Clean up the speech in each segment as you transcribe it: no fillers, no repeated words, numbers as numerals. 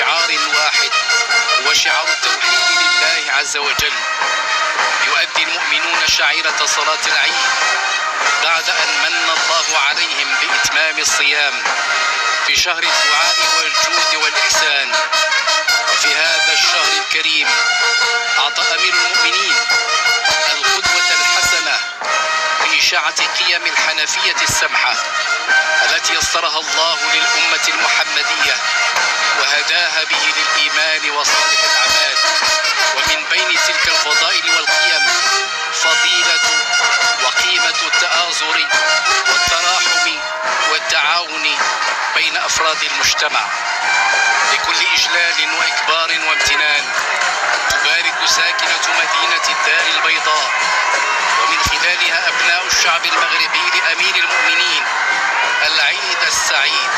شعار واحد، هو شعار التوحيد لله عز وجل. يؤدي المؤمنون شعيرة صلاة العيد بعد أن من الله عليهم بإتمام الصيام في شهر الدعاء والجود والإحسان. وفي هذا الشهر الكريم أعطى أمير المؤمنين القدوة الحسنة بإشاعة قيم الحنفية السمحة التي يسرها الله للأمة المحمدية وهداها به للإيمان وصالح الأعمال. ومن بين تلك الفضائل والقيم فضيلة وقيمة التآزر والتراحم والتعاون بين أفراد المجتمع. بكل إجلال وإكبار وامتنان تبارك ساكنة مدينة الدار البيضاء ومن خلالها أبناء الشعب المغربي لأمير المؤمنين العيد السعيد،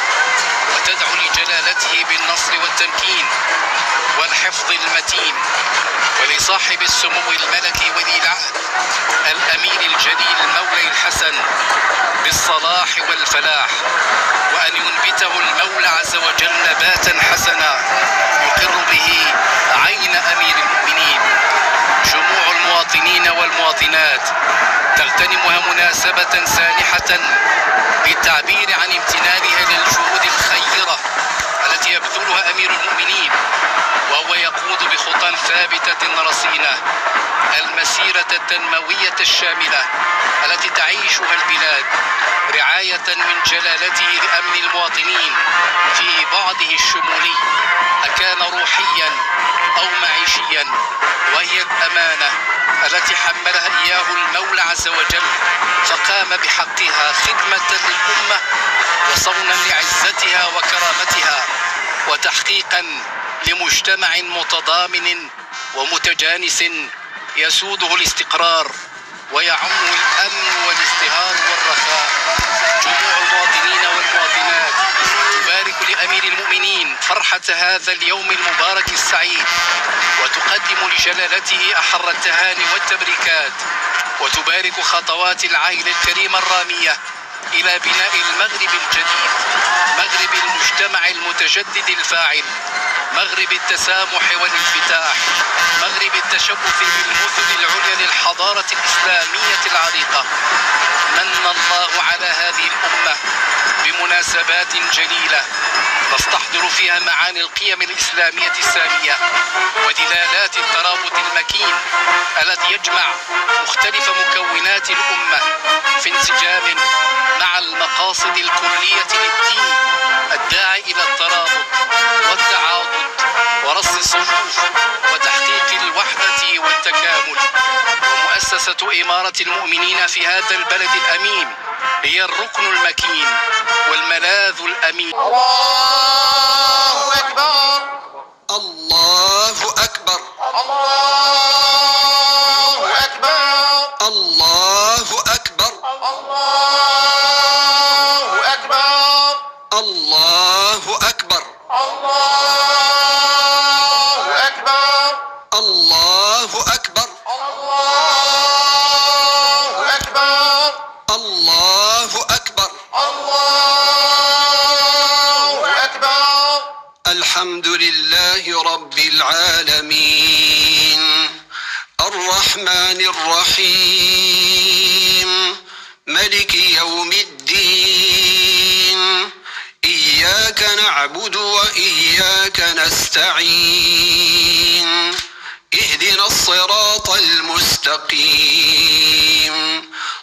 وتدعو لجلالته بالنصر والتمكين والحفظ المتين، ولصاحب السمو الملكي ولي العهد الأمير الجليل المولى الحسن بالصلاح والفلاح، وأن ينبته المولى عز وجل نباتا حسنا يقر به عين أمير المؤمنين. جموع المواطنين والمواطنات تغتنمها مناسبة سانحة للتعبير عن امتنانها للجهود الخيرة التي يبذلها أمير المؤمنين، وهو يقود بخطى ثابتة رصينة المسيرة التنموية الشاملة التي تعيشها البلاد رعاية من جلالته لأمن المواطنين في بعضه الشمولي أكان روحيا أو معيشيا، وهي الأمانة التي حملها إياه المولى عز وجل، فقام بحقها خدمة للأمة وصونا لعزتها وكرامتها وتحقيقا لمجتمع متضامن ومتجانس يسوده الاستقرار ويعم الأمن والازدهار والرخاء. جموع المواطنين والمواطنات تبارك لأمير المؤمنين فرحة هذا اليوم المبارك السعيد، وتقدم لجلالته أحر التهاني والتبريكات، وتبارك خطوات العائلة الكريمة الرامية إلى بناء المغرب الجديد، مغرب المجتمع المتجدد الفاعل، مغرب التسامح والانفتاح، مغرب التشبث بالمثل العليا للحضارة الإسلامية العريقة. من الله على هذه الأمة بمناسبات جليلة نستحضر فيها معاني القيم الإسلامية السامية ودلالات الترابط المكين الذي يجمع مختلف مكونات الأمة في انسجام مع المقاصد الكلية للدين الداعي إلى الترابط والتعاضد ورص الصفوف وتحقيق الوحدة والتكامل. ومؤسسة إمارة المؤمنين في هذا البلد الأمين هي الركن المكين والملاذ الأمين. الله أكبر، الله أكبر، الله أكبر، الله أكبر، الله أكبر، الله أكبر، الله أكبر، الله أكبر، الله أكبر، الله أكبر، الله أكبر. الحمد لله رب العالمين الرحمن الرحيم ملك يوم الدين، إياك نعبد وإياك نستعين، اهدنا الصراط المستقيم،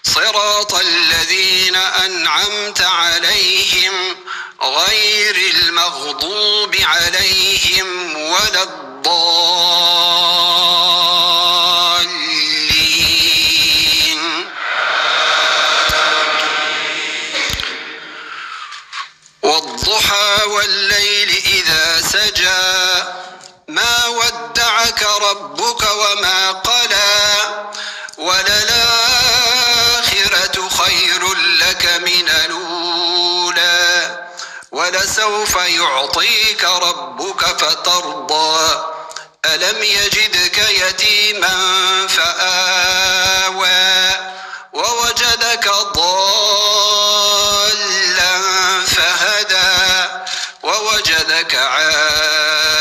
صراط الذين أنعمت عليهم غير المغضوب عليهم ولا الضالين. والضحى والليل إذا سجى ما ودعك ربك وما قلى، وللآخرة خير لك من الأولى، ولسوف يعطيك ربك فترضى. ألم يجدك يتيما فآوى ووجدك ضالا فهدى ووجدك عائلا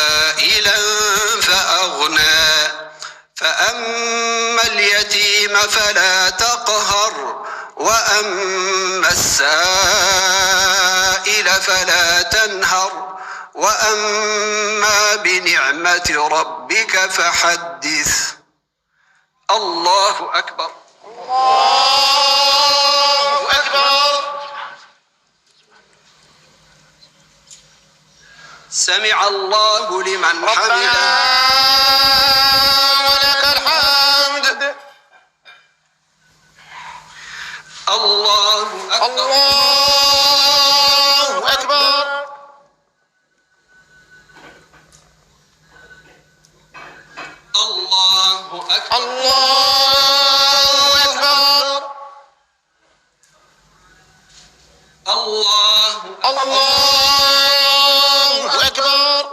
فأما اليتيم فلا تقهر وأما السائل فلا تنهر وأما بنعمة ربك فحدث. الله أكبر. الله أكبر. سمع الله لمن ربنا حمده. ولك الحمد. الله أكبر. الله أكبر. الله أكبر. الله أكبر. الله الله أكبر.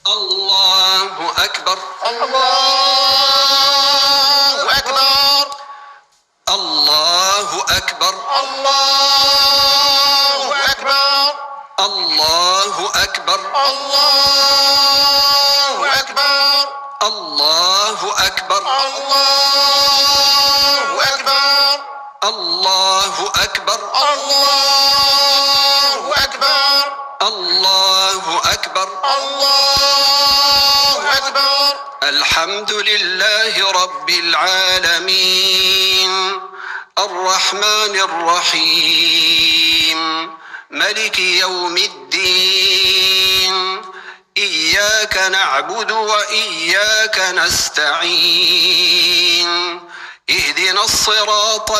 الله أكبر. الله أكبر. الله أكبر. الله أكبر. الله أكبر. الله أكبر. الله أكبر. الله أكبر. الله أكبر. الله أكبر. الله أكبر. الله أكبر. الحمد لله رب العالمين الرحمن الرحيم ملك يوم الدين إياك نعبد وإياك نستعين اهدنا الصراط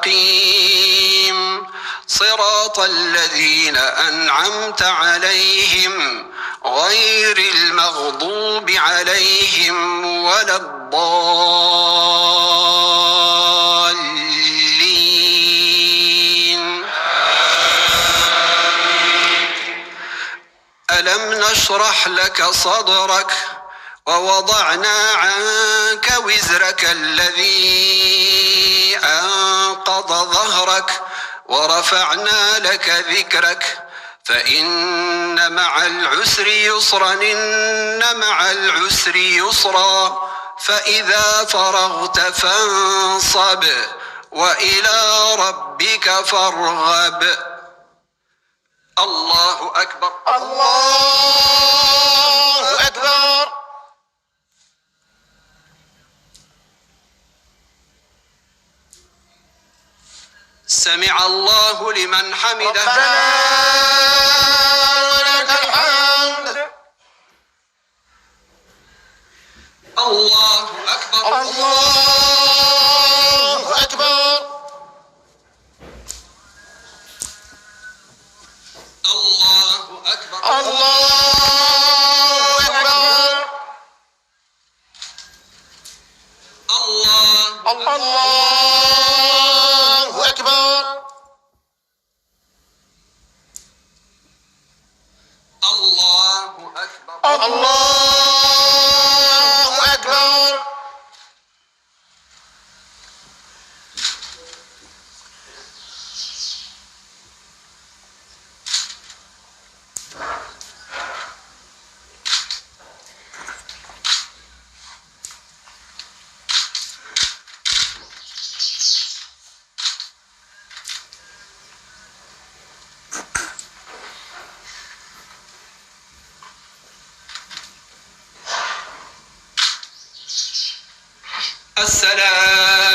المستقيم صراط الذين أنعمت عليهم غير المغضوب عليهم ولا الضالين. ألم نشرح لك صدرك ووضعنا عنك وزرك الذي أنقض ظهرك ورفعنا لك ذكرك فإن مع العسر يسرا إن مع العسر يسرا فإذا فرغت فانصب وإلى ربك فارغب. الله أكبر. الله أكبر. سمع الله لمن حمده. ربنا ولك الحمد. الله أكبر. الله أكبر. الله أكبر. الله أكبر. الله الله أكبر. الله أكبر. الله أكبر. السلام